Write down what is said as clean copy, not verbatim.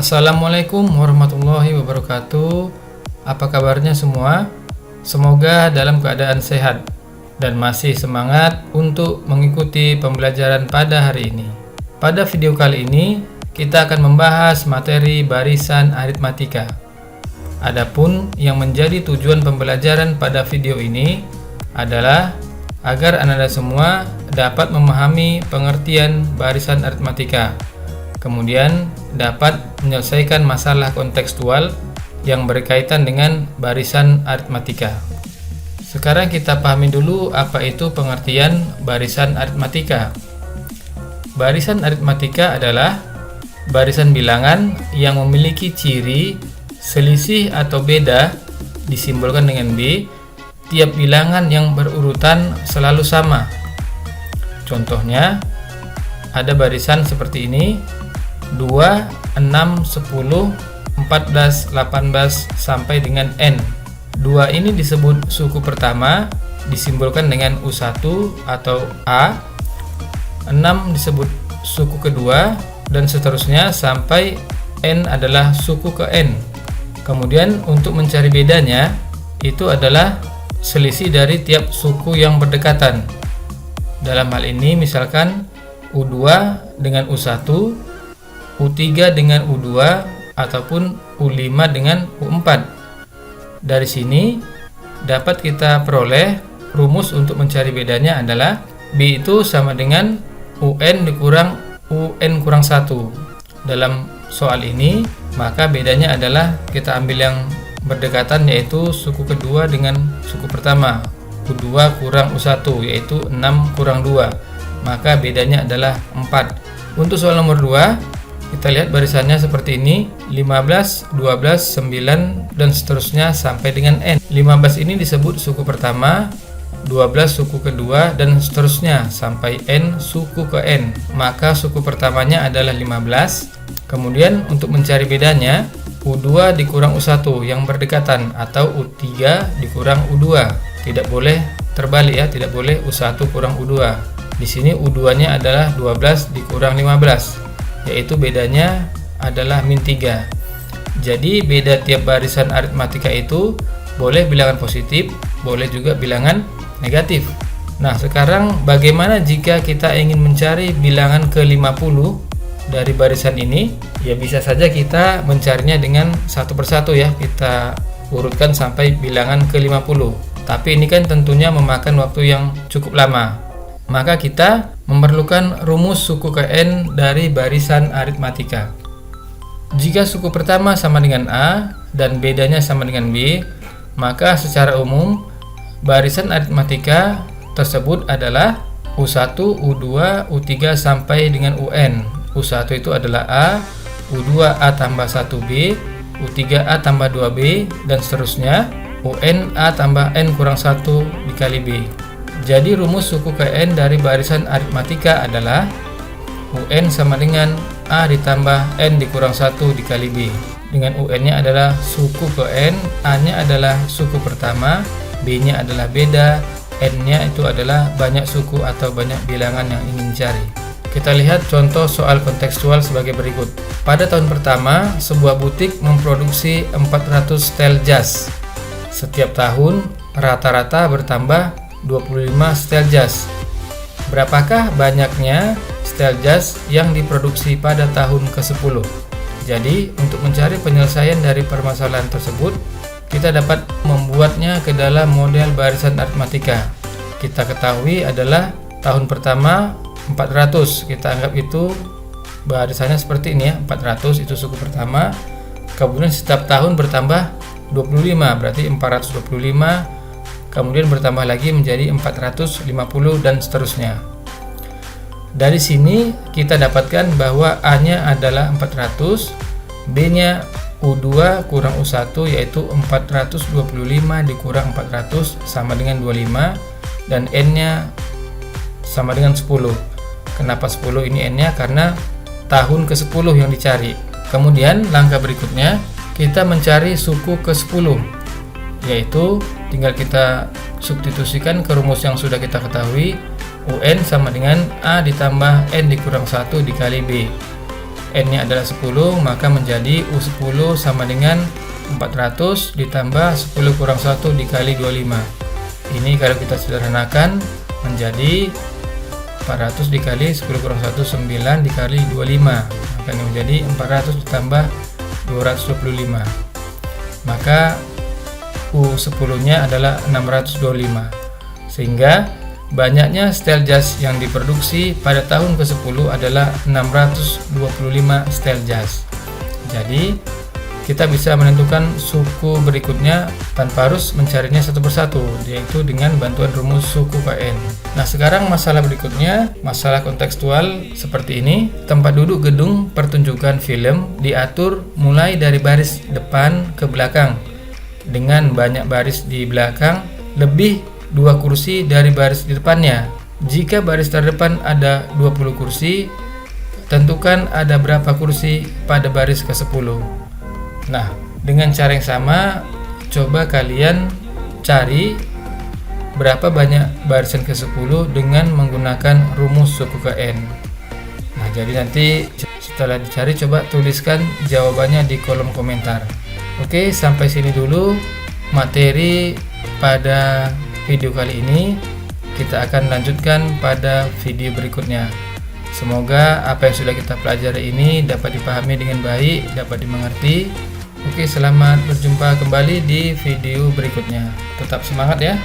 Assalamualaikum warahmatullahi wabarakatuh. Apa kabarnya semua? Semoga dalam keadaan sehat dan masih semangat untuk mengikuti pembelajaran pada hari ini. Pada video kali ini, kita akan membahas materi barisan aritmatika. Adapun yang menjadi tujuan pembelajaran pada video ini adalah agar Anda semua dapat memahami pengertian barisan aritmatika, kemudian dapat menyelesaikan masalah kontekstual yang berkaitan dengan barisan aritmatika. Sekarang kita pahami dulu apa itu pengertian barisan aritmatika. Barisan aritmatika adalah barisan bilangan yang memiliki ciri selisih atau beda disimbolkan dengan B. Tiap bilangan yang berurutan selalu sama. Contohnya, ada barisan seperti ini: 2, 6, 10, 14, 18 sampai dengan N. 2 ini disebut suku pertama, disimbolkan dengan U1 atau A. 6 disebut suku kedua, dan seterusnya sampai N adalah suku ke N. Kemudian untuk mencari bedanya, itu adalah selisih dari tiap suku yang berdekatan. Dalam hal ini misalkan U2 dengan U1, U3 dengan U2, ataupun U5 dengan U4. Dari sini dapat kita peroleh rumus untuk mencari bedanya adalah B itu sama dengan UN dikurang UN kurang 1. Dalam soal ini, maka bedanya adalah kita ambil yang berdekatan, yaitu suku kedua dengan suku pertama, U2 kurang U1, yaitu 6 kurang 2, maka bedanya adalah 4. Untuk soal nomor 2, kita lihat barisannya seperti ini: 15, 12, 9, dan seterusnya sampai dengan N. 15 ini disebut suku pertama, 12 suku kedua, dan seterusnya sampai N suku ke N, maka suku pertamanya adalah 15. Kemudian untuk mencari bedanya, U2 dikurang U1 yang berdekatan, atau U3 dikurang U2. Tidak boleh terbalik ya, tidak boleh U1 kurang U2. Di sini U2-nya adalah 12 dikurang 15, yaitu bedanya adalah min 3. Jadi beda tiap barisan aritmatika itu boleh bilangan positif, boleh juga bilangan negatif. Nah, sekarang bagaimana jika kita ingin mencari bilangan ke-50 dari barisan ini? Ya bisa saja kita mencarinya dengan satu persatu ya, kita urutkan sampai bilangan ke-50. Tapi ini kan tentunya memakan waktu yang cukup lama. Maka kita memerlukan rumus suku ke N dari barisan aritmatika. Jika suku pertama sama dengan A dan bedanya sama dengan B, maka secara umum barisan aritmatika tersebut adalah U1, U2, U3 sampai dengan UN. U1 itu adalah A, U2 A tambah 1B, U3 A tambah 2B, dan seterusnya. UN A tambah N kurang 1 dikali B. Jadi rumus suku ke N dari barisan aritmatika adalah UN sama dengan A ditambah N dikurang 1 dikali B. Dengan UN-nya adalah suku ke N, A-nya adalah suku pertama, B-nya adalah beda, N-nya itu adalah banyak suku atau banyak bilangan yang ingin dicari. Kita lihat contoh soal kontekstual sebagai berikut. Pada tahun pertama, sebuah butik memproduksi 400 setel jas. Setiap tahun, rata-rata bertambah 25 setel jas. Berapakah banyaknya setel jas yang diproduksi pada tahun ke-10? Jadi, untuk mencari penyelesaian dari permasalahan tersebut, kita dapat membuatnya ke dalam model barisan aritmatika. Kita ketahui adalah tahun pertama 400, kita anggap itu barisannya seperti ini ya, 400 itu suku pertama. Kemudian setiap tahun bertambah 25, berarti 425, kemudian bertambah lagi menjadi 450 dan seterusnya. Dari sini kita dapatkan bahwa A-nya adalah 400, B-nya U2 kurang U1 yaitu 425 dikurang 400 sama dengan 25, dan N-nya sama dengan 10. Kenapa 10 ini N-nya? Karena tahun ke-10 yang dicari. Kemudian langkah berikutnya kita mencari suku ke-10, yaitu tinggal kita substitusikan ke rumus yang sudah kita ketahui. UN sama dengan A ditambah N dikurang 1 dikali B. N-nya adalah 10, maka menjadi U10 sama dengan 400 ditambah 10 kurang 1 dikali 25. Ini kalau kita sederhanakan menjadi 400 dikali 10 kurang 1, 9 dikali 25. Maka ini menjadi 400 ditambah 225. Maka U10-nya adalah 625. Sehingga banyaknya style jas yang diproduksi pada tahun ke-10 adalah 625 style jas. Jadi kita bisa menentukan suku berikutnya tanpa harus mencarinya satu persatu, yaitu dengan bantuan rumus suku KN. Nah, sekarang masalah berikutnya, masalah kontekstual seperti ini. Tempat duduk gedung pertunjukan film diatur mulai dari baris depan ke belakang dengan banyak baris di belakang lebih 2 kursi dari baris di depannya. Jika baris terdepan ada 20 kursi, tentukan ada berapa kursi pada baris ke-10. Nah, dengan cara yang sama, coba kalian cari berapa banyak barisan ke-10 dengan menggunakan rumus suku KN. Nah, jadi nanti setelah dicari, coba tuliskan jawabannya di kolom komentar. Oke, sampai sini dulu materi pada video kali ini. Kita akan lanjutkan pada video berikutnya. Semoga apa yang sudah kita pelajari ini dapat dipahami dengan baik, dapat dimengerti. Oke, selamat berjumpa kembali di video berikutnya. Tetap semangat ya.